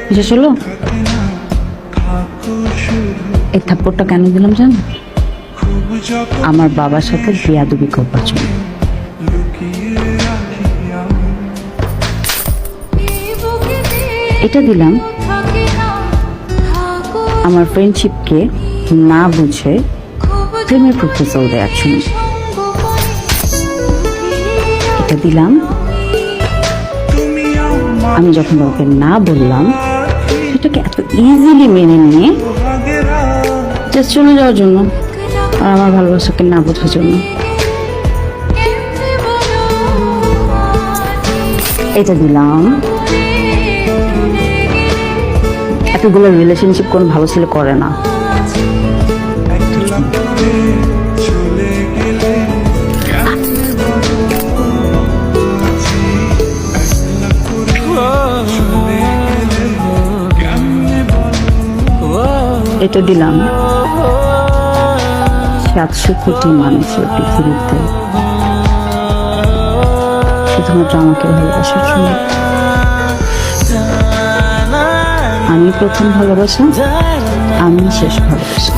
বিশেষ হলো এই থাপ্পড়টা কেন দিলাম জানো? আমার বাবার সাথে বেয়াদবি করবার জন্য। এটা দিলাম আমার ফ্রেন্ডশিপকে না বুঝে প্রেমের প্রপোজাল দেওয়ার জন্য। এটা দিলাম আমি যখন ওকে না বললাম সেটাকে এত ইজিলি মেনে নিয়ে জাস্ট চলে যাওয়ার জন্য আর আমার ভালোবাসাকে না বোঝার জন্য। এটা দিলাম এতগুলো রিলেশনশিপ কোন ভালো ছেলে করে না। এটা দিলাম 700 কোটি মানুষের পৃথিবীতে শুধুমাত্র আমাকে ভালোবাসার জন্য। আমি প্রথম ভালোবাসা, আমি শেষ ভালোবাসা।